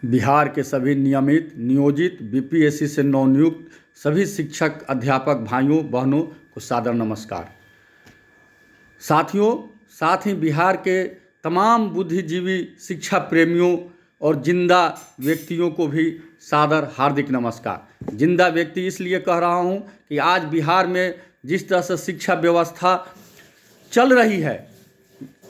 बिहार के सभी नियमित नियोजित बीपीएससी से नवनियुक्त सभी शिक्षक अध्यापक भाइयों बहनों को सादर नमस्कार। साथियों, साथ ही बिहार के तमाम बुद्धिजीवी शिक्षा प्रेमियों और जिंदा व्यक्तियों को भी सादर हार्दिक नमस्कार। जिंदा व्यक्ति इसलिए कह रहा हूं कि आज बिहार में जिस तरह से शिक्षा व्यवस्था चल रही है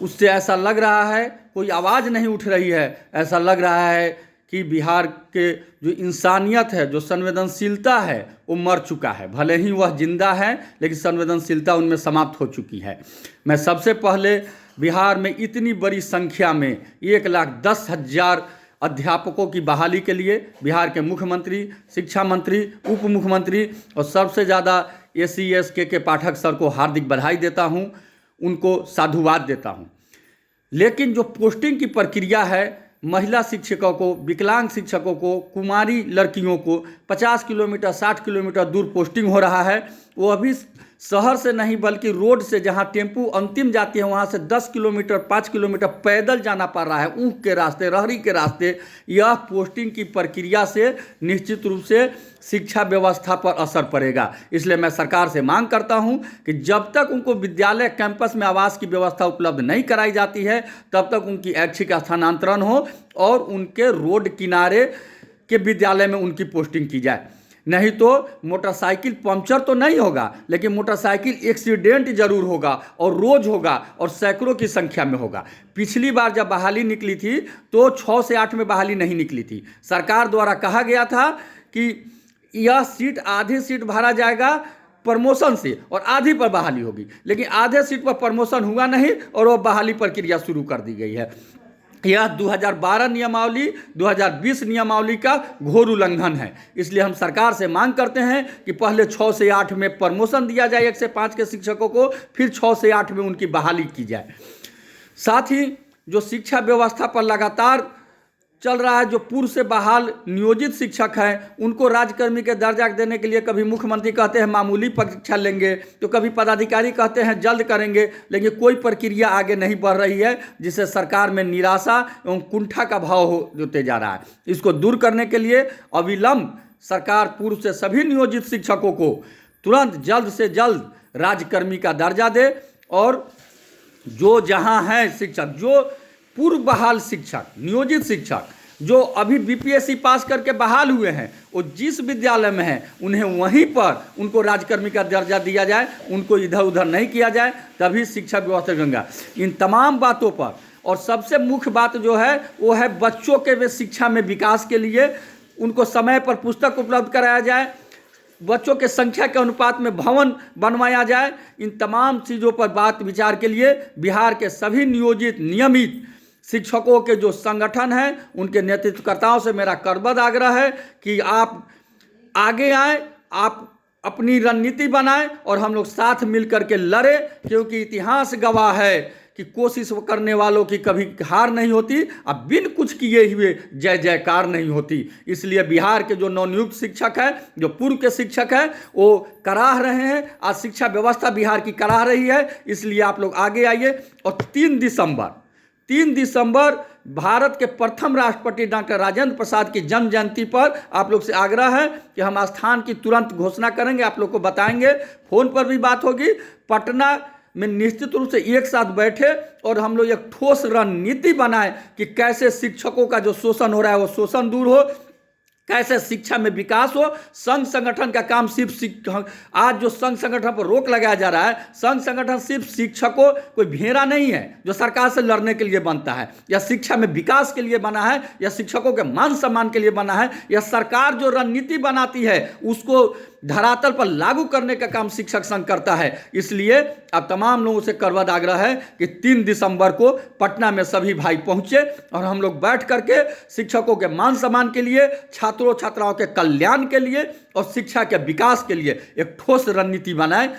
उससे ऐसा लग रहा है कोई आवाज़ नहीं उठ रही है। ऐसा लग रहा है कि बिहार के जो इंसानियत है, जो संवेदनशीलता है, वो मर चुका है। भले ही वह जिंदा है लेकिन संवेदनशीलता उनमें समाप्त हो चुकी है। मैं सबसे पहले बिहार में इतनी बड़ी संख्या में 1,10,000 अध्यापकों की बहाली के लिए बिहार के मुख्यमंत्री, शिक्षा मंत्री, उप मुख्यमंत्री और सबसे ज़्यादा SC/SK के पाठक सर को हार्दिक बधाई देता हूँ, उनको साधुवाद देता हूँ। लेकिन जो पोस्टिंग की प्रक्रिया है, महिला शिक्षकों को, विकलांग शिक्षकों को, कुमारी लड़कियों को 50 किलोमीटर 60 किलोमीटर दूर पोस्टिंग हो रहा है। वो अभी शहर से नहीं बल्कि रोड से, जहां टेम्पू अंतिम जाती है वहां से 10 किलोमीटर 5 किलोमीटर पैदल जाना पड़ रहा है, ऊँख के रास्ते, रहरी के रास्ते। यह पोस्टिंग की प्रक्रिया से निश्चित रूप से शिक्षा व्यवस्था पर असर पड़ेगा। इसलिए मैं सरकार से मांग करता हूं कि जब तक उनको विद्यालय कैंपस में आवास की व्यवस्था उपलब्ध नहीं कराई जाती है तब तक उनकी ऐच्छिक स्थानांतरण हो और उनके रोड किनारे के विद्यालय में उनकी पोस्टिंग की जाए। नहीं तो मोटरसाइकिल पंक्चर तो नहीं होगा लेकिन मोटरसाइकिल एक्सीडेंट जरूर होगा और रोज होगा और सैकड़ों की संख्या में होगा। पिछली बार जब बहाली निकली थी तो 6 से 8 में बहाली नहीं निकली थी। सरकार द्वारा कहा गया था कि यह सीट, आधी सीट भरा जाएगा प्रमोशन से और आधी पर बहाली होगी, लेकिन आधे सीट पर प्रमोशन हुआ नहीं और वह बहाली प्रक्रिया शुरू कर दी गई है। यह 2012 नियमावली 2020 नियमावली का घोर उल्लंघन है। इसलिए हम सरकार से मांग करते हैं कि पहले 6 से 8 में प्रमोशन दिया जाए 1 से 5 के शिक्षकों को, फिर 6 से 8 में उनकी बहाली की जाए। साथ ही जो शिक्षा व्यवस्था पर लगातार चल रहा है, जो पूर्व से बहाल नियोजित शिक्षक हैं उनको राजकर्मी के दर्जा देने के लिए कभी मुख्यमंत्री कहते हैं मामूली परीक्षा लेंगे, तो कभी पदाधिकारी कहते हैं जल्द करेंगे, लेकिन कोई प्रक्रिया आगे नहीं बढ़ रही है, जिससे सरकार में निराशा एवं कुंठा का भाव होते जा रहा है। इसको दूर करने के लिए अविलंब सरकार पूर्व से सभी नियोजित शिक्षकों को तुरंत जल्द से जल्द राजकर्मी का दर्जा दे और जो जहाँ हैं शिक्षक, जो पूर्व बहाल शिक्षक, नियोजित शिक्षक जो अभी बीपीएससी पास करके बहाल हुए हैं, वो जिस विद्यालय में हैं उन्हें वहीं पर उनको राजकर्मी का दर्जा दिया जाए, उनको इधर उधर नहीं किया जाए, तभी शिक्षा व्यवस्था गंगा। इन तमाम बातों पर और सबसे मुख्य बात जो है वो है बच्चों के शिक्षा में विकास के लिए उनको समय पर पुस्तक उपलब्ध कराया जाए, बच्चों के संख्या के अनुपात में भवन बनवाया जाए। इन तमाम चीज़ों पर बात विचार के लिए बिहार के सभी नियोजित नियमित शिक्षकों के जो संगठन हैं उनके नेतृत्वकर्ताओं से मेरा करबद्ध आग्रह है कि आप आगे आएँ, आप अपनी रणनीति बनाएं और हम लोग साथ मिल करके लड़ें, क्योंकि इतिहास गवाह है कि कोशिश करने वालों की कभी हार नहीं होती, अब बिन कुछ किए हुए जय जयकार नहीं होती। इसलिए बिहार के जो नवनियुक्त शिक्षक हैं, जो पूर्व के शिक्षक हैं, वो कराह रहे हैं। आज शिक्षा व्यवस्था बिहार की कराह रही है। इसलिए आप लोग आगे आइए और 3 दिसंबर भारत के प्रथम राष्ट्रपति डॉक्टर राजेंद्र प्रसाद की जन्म जयंती पर आप लोग से आग्रह है कि हम स्थान की तुरंत घोषणा करेंगे, आप लोग को बताएंगे, फोन पर भी बात होगी। पटना में निश्चित रूप से एक साथ बैठे और हम लोग एक ठोस रणनीति बनाएं कि कैसे शिक्षकों का जो शोषण हो रहा है वो शोषण दूर हो, कैसे शिक्षा में विकास हो। संघ संगठन का काम सिर्फ आज जो संघ संगठन पर रोक लगाया जा रहा है, संघ संगठन सिर्फ शिक्षकों कोई भेड़ा नहीं है जो सरकार से लड़ने के लिए बनता है या शिक्षा में विकास के लिए बना है या शिक्षकों के मान सम्मान के लिए बना है। या सरकार जो रणनीति बनाती है उसको धरातल पर लागू करने का काम शिक्षक संघ करता है। इसलिए अब तमाम लोगों से करबद्ध आग्रह है कि 3 दिसंबर को पटना में सभी भाई पहुंचे और हम लोग बैठ करके शिक्षकों के मान सम्मान के लिए, छात्रों छात्राओं के कल्याण के लिए और शिक्षा के विकास के लिए एक ठोस रणनीति बनाएं।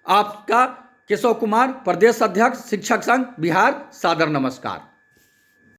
आपका केशव कुमार, प्रदेश अध्यक्ष शिक्षक संघ बिहार, सादर नमस्कार।